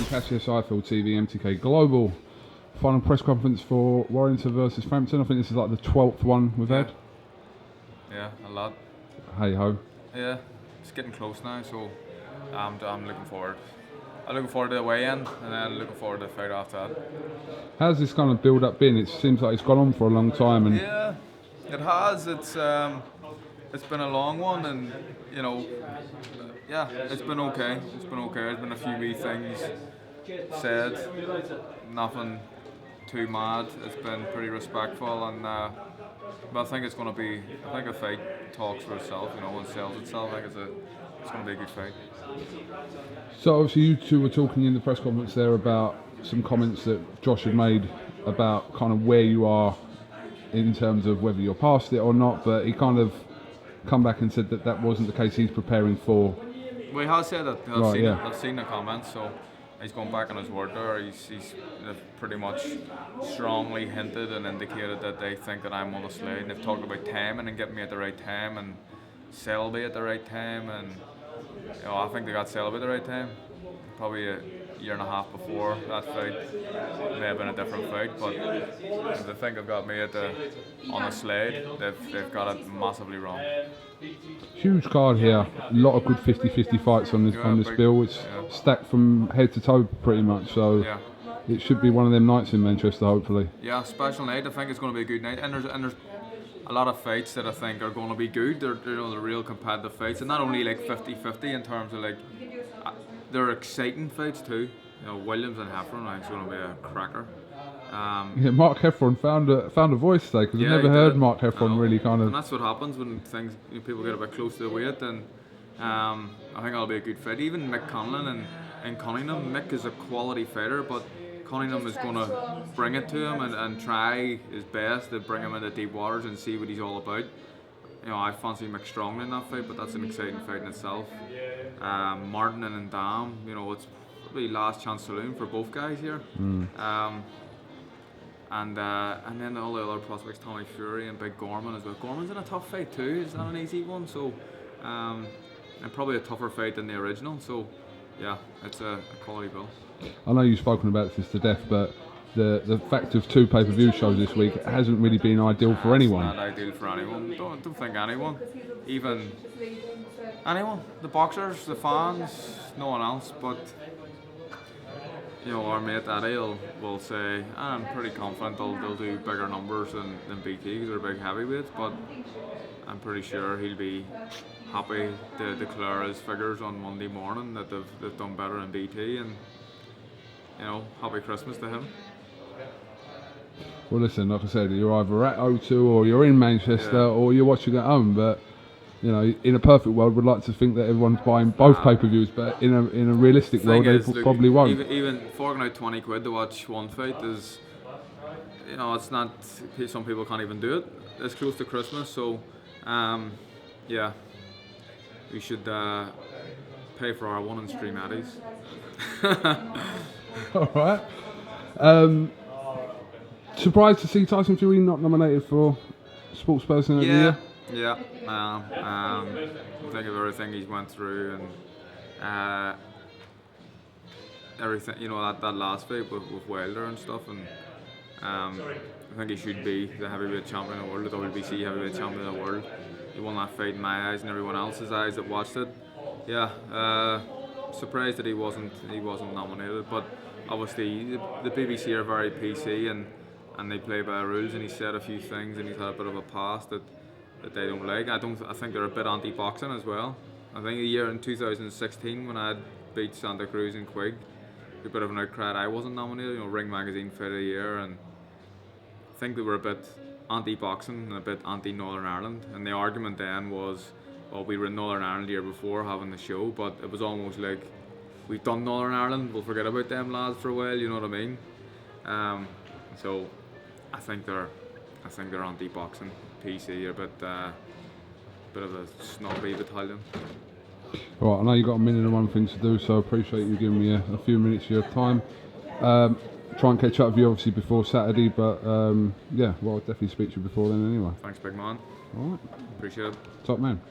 CASSIUS, iField TV, MTK Global. Final press conference for Warrington versus Frampton. I think this is like the 12th one we've had. Yeah, a lot. Hey ho. Yeah, it's getting close now, so I'm looking forward. I'm looking forward to the weigh-in, and then looking forward to the fight after that. How's this kind of build-up been? It seems like it's gone on for a long time. And yeah, it has. It's been a long one, and you know, yeah, it's been okay. It's been okay. There's been a few wee things said, nothing too mad. It's been pretty respectful, and but I think it's going to be. I think a fight talks for itself, you know, and sells itself. I think it's going to be a good fight. So obviously you two were talking in the press conference there about some comments that Josh had made about kind of where you are in terms of whether you're past it or not, but he kind of come back and said that that wasn't the case. He's preparing for. Well, he has said that. I've seen the comments, so he's gone back on his word there. He's pretty much strongly hinted and indicated that they think that I'm on the slide, and they've talked about timing and getting me at the right time and Selby at the right time, and you know, I think they got Selby at the right time. Probably a year and a half before that fight, it may have been a different fight, but they think they've got me on the slide. They've got it massively wrong. Huge card here, a lot of good 50-50 fights on this bill. It's stacked from head to toe pretty much, so it should be one of them nights in Manchester, hopefully. Yeah, special night. I think it's going to be a good night, and there's a lot of fights that I think are going to be good. They're real competitive fights, and not only like 50-50 in terms of like they're exciting fights too. You know, Williams and Hearn, I think it's going to be a cracker. Mark Hearn found a voice today, because I've never heard Mark Hearn really kind of. And that's what happens when things, you know, people get a bit close to the weight, and I think that'll be a good fight. Even Mick Conlon and Cunningham. Mick is a quality fighter, but Cunningham is going to bring it to him and try his best to bring him into deep waters and see what he's all about. You know, I fancy Mick strongly in that fight, but that's an exciting fight in itself. Martin and Ndam, you know, it's probably last chance saloon for both guys here. And then all the other prospects, Tommy Fury and Big Gorman as well. Gorman's in a tough fight too. It's not an easy one, so and probably a tougher fight than the original. So yeah, it's a quality bill. I know you've spoken about this to death, but the fact of 2 pay-per-view shows this week hasn't really been ideal for anyone. It's not ideal for anyone. Don't think anyone, even anyone. The boxers, the fans, no one else. But you know, our mate Eddie will say, I'm pretty confident they'll do bigger numbers than BT because they're big heavyweights. But I'm pretty sure he'll be happy to declare his figures on Monday morning that they've done better than BT, and you know, happy Christmas to him. Well, listen, like I said, you're either at O2 or you're in Manchester or you're watching at home. But you know, in a perfect world, we'd like to think that everyone's buying both pay-per-views. But in a realistic world, they probably won't. Even forking out 20 quid to watch one fight is, you know, it's not. Some people can't even do it. It's close to Christmas, so yeah, we should pay for our one and stream Addies. All right. Surprised to see Tyson Fury not nominated for Sportsperson of the Year? Yeah. Think of everything he's went through and everything. You know, that last fight with Wilder and stuff, and I think he should be the heavyweight champion of the world, the WBC heavyweight champion of the world. He won that fight in my eyes and everyone else's eyes that watched it. Yeah. Surprised that he wasn't nominated, but obviously the BBC are very PC and they play by the rules, and he said a few things and he's had a bit of a past that they don't like. I think they're a bit anti-boxing as well. I think a year in 2016 when I had beat Santa Cruz and Quigg, a bit of an outcry I wasn't nominated, you know, Ring Magazine Fight of the Year, and I think they were a bit anti-boxing and a bit anti-Northern Ireland, and the argument then was, well, we were in Northern Ireland the year before having the show, but it was almost like, we've done Northern Ireland, we'll forget about them lads for a while, you know what I mean? So I think they're anti-boxing. PC are a bit of a snobby battalion. Right, I know you've got a minute and one thing to do, so I appreciate you giving me a few minutes of your time. Try and catch up with you obviously before Saturday, but yeah, well, I'll definitely speak to you before then anyway. Thanks, big man. All right. Appreciate it. Top man.